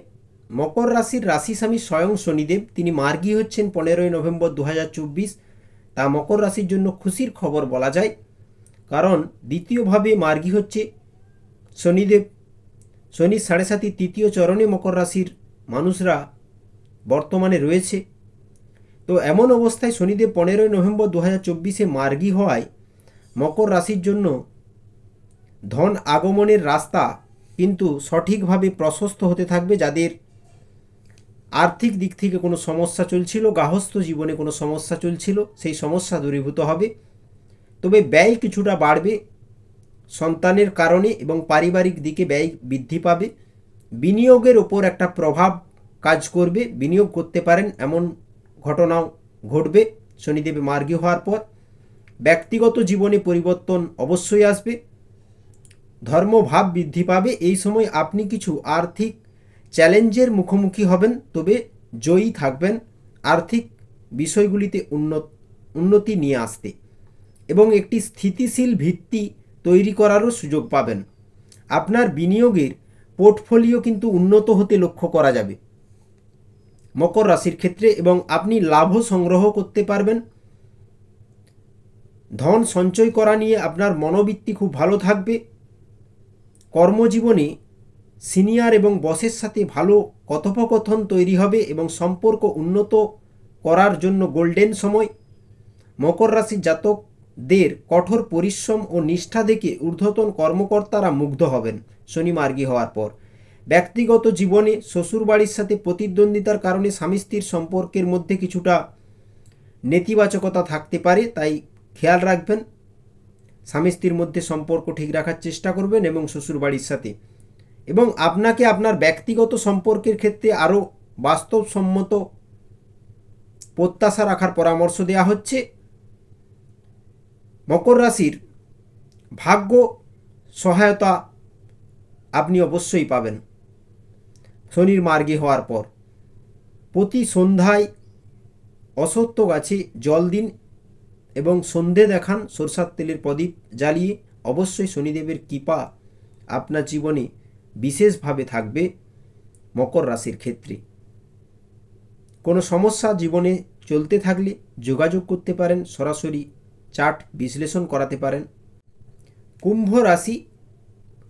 মকর রাশির রাশিস্বামী স্বয়ং শনিদেব, তিনি মার্গী হচ্ছেন 15ই নভেম্বর 2024। তা মকর রাশির জন্য খুশির খবর বলা যায়, কারণ দ্বিতীয়ভাবে মার্গী হচ্ছে শনিদেব। শনির 7.5 তৃতীয় চরণে মকর রাশির মানুষরা বর্তমানে রয়েছে। তো এমন অবস্থায় শনিদেব 15ই নভেম্বর 2024 মার্গী হওয়ায় মকর রাশির জন্য ধন আগমনের রাস্তা কিন্তু সঠিকভাবে প্রশস্ত হতে থাকবে। যাদের আর্থিক দিক থেকে কোনো সমস্যা চলছিল, গার্হস্থ্য জীবনে কোনো সমস্যা চলছিল, সেই সমস্যা দূরীভূত হবে। তবে ব্যয় কিছুটা বাড়বে সন্তানের কারণে এবং পারিবারিক দিকে ব্যয় বৃদ্ধি পাবে। বিনিয়োগের ওপর একটা প্রভাব কাজ করবে, বিনিয়োগ করতে পারেন এমন ঘটনাও ঘটবে শনিদেব মার্গী হওয়ার পর। ব্যক্তিগত জীবনে পরিবর্তন অবশ্যই আসবে, ধর্মভাব বৃদ্ধি পাবে। এই সময় আপনি কিছু আর্থিক চ্যালেঞ্জের মুখোমুখি হবেন, তবে জয়ী থাকবেন আর্থিক বিষয়গুলিতে উন্নতি নিয়ে আসতে, এবং একটি স্থিতিশীল ভিত্তি তৈরি করারও সুযোগ পাবেন। আপনার বিনিয়োগের পোর্টফোলিও কিন্তু উন্নত হতে লক্ষ্য করা যাবে মকর রাশির ক্ষেত্রে, এবং আপনি লাভও সংগ্রহ করতে পারবেন। ধন সঞ্চয় করা নিয়ে আপনার মনোবৃত্তি খুব ভালো থাকবে। কর্মজীবনে সিনিয়র এবং বসের সাথে ভালো কথোপকথন তৈরি হবে এবং সম্পর্ক উন্নত করার জন্য গোল্ডেন সময়। মকর রাশির জাতকদের কঠোর পরিশ্রম ও নিষ্ঠা দেখে ঊর্ধ্বতন কর্মকর্তারা মুগ্ধ হবেন শনি মার্গী হওয়ার পর। ব্যক্তিগত জীবনে শ্বশুরবাড়ির সাথে প্রতিদ্বন্দ্বিতার কারণে স্বামী স্ত্রীর সম্পর্কের মধ্যে কিছুটা নেতিবাচকতা থাকতে পারে, তাই খেয়াল রাখবেন। স্বামী স্ত্রীর মধ্যে সম্পর্ক ঠিক রাখার চেষ্টা করবেন এবং শ্বশুরবাড়ির সাথে, এবং আপনাকে আপনার ব্যক্তিগত সম্পর্কের ক্ষেত্রে আরও বাস্তবসম্মত প্রত্যাশা রাখার পরামর্শ দেওয়া হচ্ছে। মকর রাশির ভাগ্য সহায়তা আপনি অবশ্যই পাবেন শনির মার্গী হওয়ার পর। প্রতি সন্ধ্যায় অশ্বত্থ গাছে জল দিন এবং সন্ধে দেখান সরষার তেলের প্রদীপ জ্বালিয়ে। অবশ্যই শনিদেবের কৃপা আপনার জীবনে বিশেষভাবে থাকবে মকর রাশির ক্ষেত্রে। কোনো সমস্যা জীবনে চলতে থাকলে যোগাযোগ করতে পারেন, সরাসরি চার্ট বিশ্লেষণ করাতে পারেন।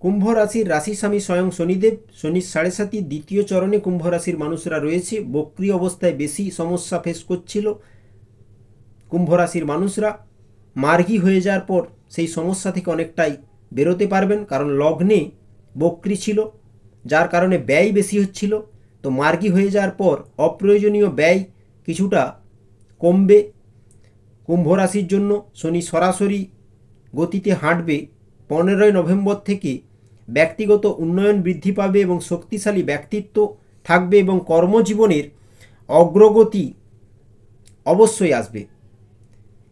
কুম্ভ রাশির রাশিস্বামী স্বয়ং শনিদেব, শনির 7.5 দ্বিতীয় চরণে কুম্ভ রাশির মানুষরা রয়েছে। বক্রী অবস্থায় বেশি সমস্যা ফেস করছিল কুম্ভ রাশির মানুষরা। মার্গী হয়ে যাওয়ার পর সেই সমস্যা থেকে অনেকটাই বেরোতে পারবেন, কারণ লগ্নে বক্রী ছিল, যার কারণে ব্যয় বেশি হচ্ছিল। তো মার্গী হয়ে যাওয়ার পর অপ্রয়োজনীয় ব্যয় কিছুটা কমবে কুম্ভ রাশির জন্য। শনি সরাসরি গতিতে হাঁটবে 15ই নভেম্বর থেকে। ব্যক্তিগত উন্নয়ন বৃদ্ধি পাবে এবং শক্তিশালী ব্যক্তিত্ব থাকবে, এবং কর্মজীবনের অগ্রগতি অবশ্যই আসবে।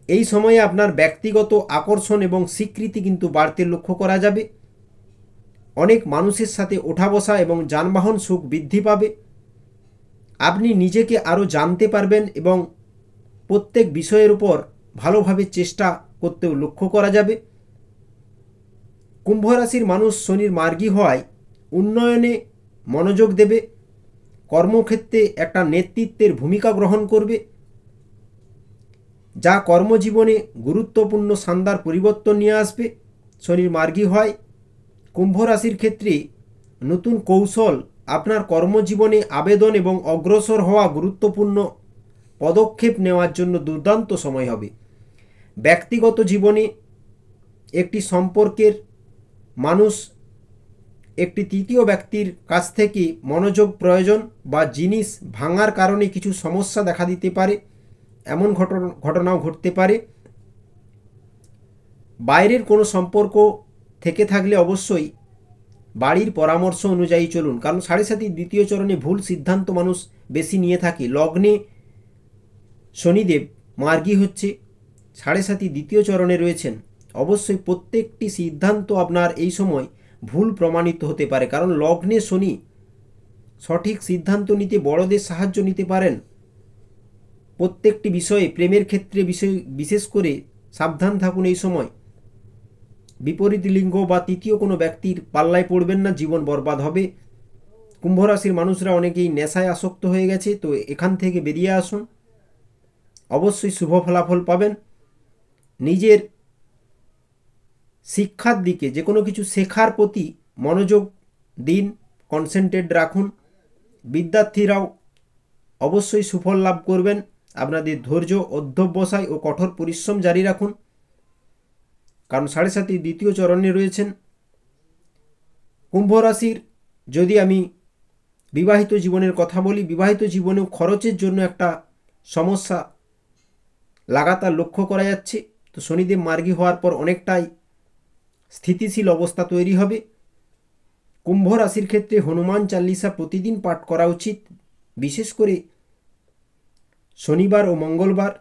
এই সময়ে আপনার ব্যক্তিগত আকর্ষণ এবং স্বীকৃতি কিন্তু বাড়তে লক্ষ্য করা যাবে। অনেক মানুষের সাথে ওঠা বসা এবং যানবাহন সুখ বৃদ্ধি পাবে। আপনি নিজেকে আরও জানতে পারবেন এবং প্রত্যেক বিষয়ের উপর ভালোভাবে চেষ্টা করতেও লক্ষ্য করা যাবে। কুম্ভ রাশির মানুষ শনির মার্গী হওয়ায় উন্নয়নে মনোযোগ দেবে, কর্মক্ষেত্রে একটা নেতৃত্বের ভূমিকা গ্রহণ করবে, যা কর্মজীবনে গুরুত্বপূর্ণ শানদার পরিবর্তন নিয়ে আসবে। শনির মার্গী হয় কুম্ভ রাশির ক্ষেত্রে নতুন কৌশল আপনার কর্মজীবনে আবেদন এবং অগ্রসর হওয়া গুরুত্বপূর্ণ পদক্ষেপ নেওয়ার জন্য দুর্দান্ত সময় হবে। ব্যক্তিগত জীবনে একটি সম্পর্কের মানুষ একটি তৃতীয় ব্যক্তির কাছ থেকে মনোযোগ প্রয়োজন বা জিনিস ভাঙার কারণে কিছু সমস্যা দেখা দিতে পারে, এমন ঘটনাও ঘটতে পারে। বাইরের কোনো সম্পর্ক থেকে থাকলে অবশ্যই বাড়ির পরামর্শ অনুযায়ী চলুন, কারণ 7.5 দ্বিতীয় চরণে ভুল সিদ্ধান্ত মানুষ বেশি নিয়ে থাকে। লগ্নে শনিদেব মার্গী হচ্ছে, 7.5 দ্বিতীয় চরণে রয়েছেন, অবশ্যই প্রত্যেকটি সিদ্ধান্ত আপনার এই সময় ভুল প্রমাণিত হতে পারে, কারণ লগ্নে শনি সঠিক সিদ্ধান্ত নিতে বড়দের সাহায্য নিতে পারেন। প্রত্যেকটি বিষয়ে, প্রেমের ক্ষেত্রে বিশেষ করে সাবধান থাকুন এই সময়। বিপরীত লিঙ্গ বা তৃতীয় কোনো ব্যক্তির পাল্লায় পড়বেন না, জীবন বরবাদ হবে। কুম্ভ রাশির মানুষরা অনেকেই নেশায় আসক্ত হয়ে গেছে, তো এখান থেকে বেরিয়ে আসুন, অবশ্যই শুভ ফলাফল পাবেন। নিজের শিক্ষার দিকে, যে কোনো কিছু শেখার প্রতি মনোযোগ দিন, কনসেন্ট্রেট রাখুন। বিদ্যার্থীরাও অবশ্যই সুফল লাভ করবেন। আপনাদের ধৈর্য, অধ্যবসায় ও কঠোর পরিশ্রম জারি রাখুন, কারণ 7.5 দ্বিতীয় চরণে রয়েছেন। কুম্ভ রাশির যদি আমি বিবাহিত জীবনের কথা বলি, বিবাহিত জীবনেও খরচের জন্য একটা সমস্যা লাগাতার লক্ষ্য করা যাচ্ছে। তো শনিদেব মার্গী হওয়ার পর অনেকটাই স্থিতিশীল অবস্থা তৈরি হবে। কুম্ভ রাশির ক্ষেত্রে হনুমান চালিসা প্রতিদিন পাঠ করা উচিত, বিশেষ করে শনিবার ও মঙ্গলবার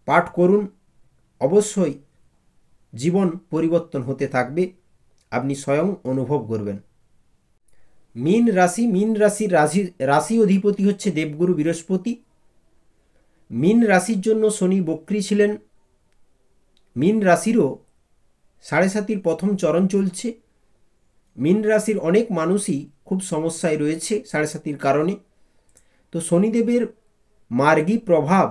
পাঠ করুন, অবশ্যই জীবন পরিবর্তন হতে থাকবে, আপনি স্বয়ং অনুভব করবেন। মীন রাশির রাশি অধিপতি হচ্ছে দেবগুরু বৃহস্পতি। মীন রাশির জন্য শনি বক্রী ছিলেন। মীন রাশিরও 7.5 প্রথম চরণ চলছে। মীন রাশির অনেক মানুষই খুব সমস্যায় রয়েছে 7.5 কারণে। তো শনিদেবের মার্গী প্রভাব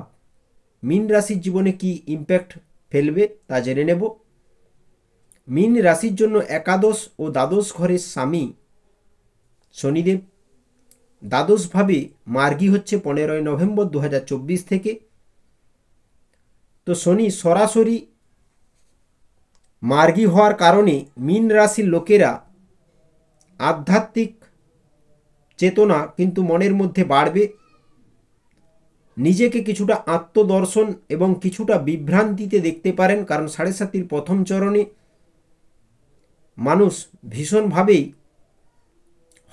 মীন রাশির জীবনে কি ইম্প্যাক্ট ফেলবে তা জেনে নেব। মীন রাশির জন্য একাদশ ও দ্বাদশ ঘরের স্বামী শনিদেব দ্বাদশভাবে মার্গী হচ্ছে 15 নভেম্বর 2024 থেকে। তো শনি সরাসরি মার্গী হওয়ার কারণে মীন রাশির লোকেরা আধ্যাত্মিক চেতনা কিন্তু মনের মধ্যে বাড়বে। নিজেকে কিছুটা আত্মদর্শন এবং কিছুটা বিভ্রান্তিতে দেখতে পারেন, কারণ 7.5 প্রথম চরণে মানুষ ভীষণভাবেই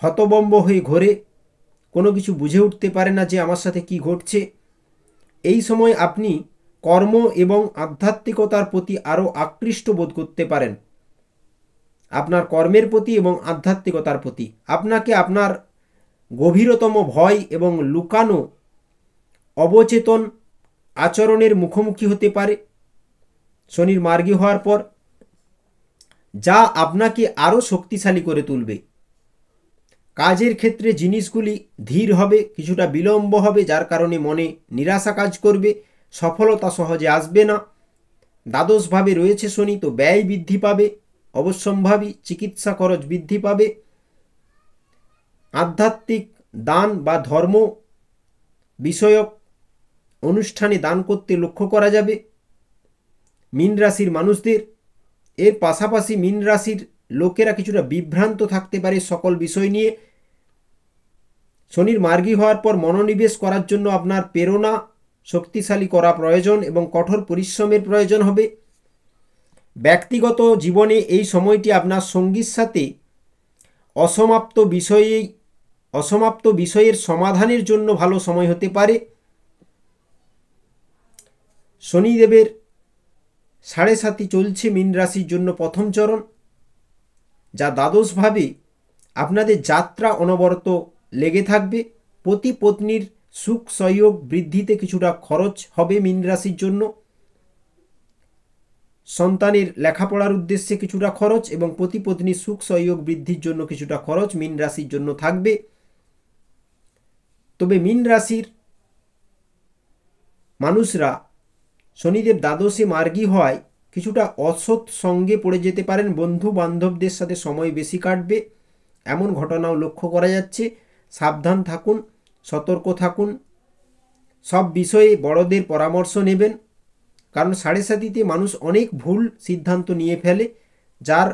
হতবম্ব হয়ে ঘোরে, কোনো কিছু বুঝে উঠতে পারে না যে আমার সাথে কি ঘটছে। এই সময় আপনি কর্ম এবং আধ্যাত্মিকতার প্রতি আরও আকৃষ্ট বোধ করতে পারেন। আপনার কর্মের প্রতি এবং আধ্যাত্মিকতার প্রতি আপনাকে আপনার গভীরতম ভয় এবং লুকানো অবচেতন আচরণের মুখোমুখি হতে পারে শনির মার্গী হওয়ার পর, যা আপনাকে আরও শক্তিশালী করে তুলবে। কাজের ক্ষেত্রে জিনিসগুলি ধীর হবে, কিছুটা বিলম্ব হবে, যার কারণে মনে নিরাশা কাজ করবে, সফলতা সহজে আসবে না। দ্বাদশভাবে রয়েছে শনি, তো ব্যয় বৃদ্ধি পাবে, অবশ্যম্ভাবী চিকিৎসা খরচ বৃদ্ধি পাবে। আধ্যাত্মিক দান বা ধর্ম বিষয়ক অনুষ্ঠানে দান করতে লক্ষ্য করা যাবে মীন রাশির মানুষদের। এর পাশাপাশি মীন রাশির লোকেরা কিছুটা বিভ্রান্ত থাকতে পারে সকল বিষয় নিয়ে। শনির মার্গী হওয়ার পর মনোনিবেশ করার জন্য আপনার প্রেরণা শক্তিশালী করা প্রয়োজন এবং কঠোর পরিশ্রমের প্রয়োজন হবে। ব্যক্তিগত জীবনে এই সময়টি আপনার সঙ্গীর সাথে অসমাপ্ত বিষয়ের সমাধানের জন্য ভালো সময় হতে পারে। শনিদেবের 7.5 চলছে মীন রাশির জন্য প্রথম চরণ, যা দ্বাদশভাবে আপনাদের যাত্রা অনবরত লেগে থাকবে। পতি পত্নীর সুখ সহযোগ বৃদ্ধিতে কিছুটা খরচ হবে মীন রাশির জন্য। সন্তানের লেখাপড়ার উদ্দেশ্যে কিছুটা খরচ এবং পতি পত্নীর সুখ সহযোগ বৃদ্ধির জন্য কিছুটা খরচ মীন রাশির জন্য থাকবে। তবে মীন রাশির মানুষরা শনিদেব দ্বাদশে মার্গী হওয়ায় কিছুটা অসৎ সঙ্গে পড়ে যেতে পারেন, বন্ধু বান্ধবদের সাথে সময় বেশি কাটবে, এমন ঘটনাও লক্ষ্য করা যাচ্ছে। সাবধান থাকুন, সতর্ক থাকুন, সব বিষয়ে বড়দের পরামর্শ নেবেন, কারণ 7.5তে মানুষ অনেক ভুল সিদ্ধান্ত নিয়ে ফেলে, যার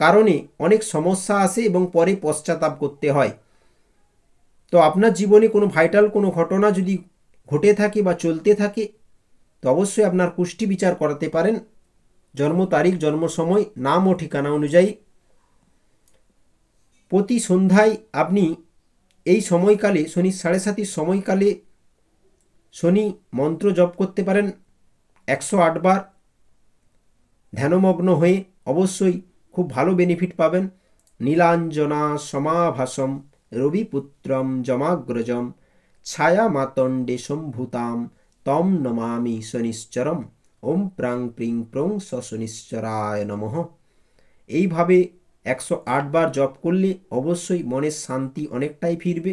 কারণে অনেক সমস্যা আসে এবং পরে পশ্চাতাপ করতে হয়। তো আপনার জীবনে কোনো ভাইটাল কোনো ঘটনা যদি ঘটে থাকে বা চলতে থাকে, তো অবশ্যই আপনার কুষ্টি বিচার করাতে পারেন। জন্ম তারিখ, জন্ম সময়, নাম ও ঠিকানা অনুযায়ী প্রতি সন্ধ্যায় আপনি এই সময়কালে, শনি 7.5 সময়কালে শনি মন্ত্র জপ করতে পারেন 108 বার ধ্যানমগ্ন হয়ে। অবশ্যই খুব ভালো বেনিফিট পাবেন। নীলাঞ্জনা সমাভাসম রবিপুত্রম যমাগ্রজম ছায়া মাতণ্ডে সম্ভূতাম তম নমামি শনিশ্চরম ওম প্রাং প্রিং প্রং শনিশ্চরায় নমঃ। এইভাবে 108 বার জপ করলে অবশ্যই মনের শান্তি অনেকটাই ফিরবে।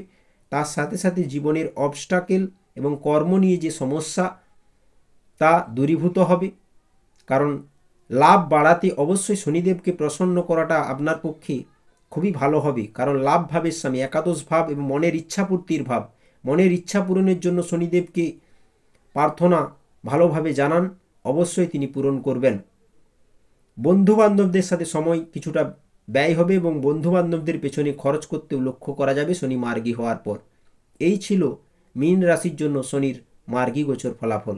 তার সাথে সাথে জীবনের অবস্টাকেল এবং কর্ম নিয়ে যে সমস্যা তা দূরীভূত হবে। কারণ লাভ বাড়াতে অবশ্যই শনিদেবকে প্রসন্ন করাটা আপনার পক্ষে খুবই ভালো হবে, কারণ লাভ ভাবের স্বামী, একাদশ ভাব এবং মনের ইচ্ছা পূর্তির ভাব। মনের ইচ্ছা পূরণের জন্য শনিদেবকে প্রার্থনা ভালোভাবে জানান, অবশ্যই তিনি পূরণ করবেন। বন্ধুবান্ধবদের সাথে সময় কিছুটা ব্যয় হবে এবং বন্ধুবান্ধবদের পেছনে খরচ করতেও লক্ষ্য করা যাবে শনি মার্গী হওয়ার পর। এই ছিল মীন রাশির জন্য শনির মার্গী গোচর ফলাফল।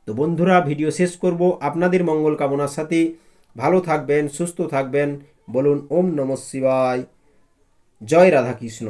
তো বন্ধুরা, ভিডিও শেষ করব আপনাদের মঙ্গল কামনার সাথে। ভালো থাকবেন, সুস্থ থাকবেন। বলুন ওম নমঃ শিবায়। জয় রাধাকৃষ্ণ।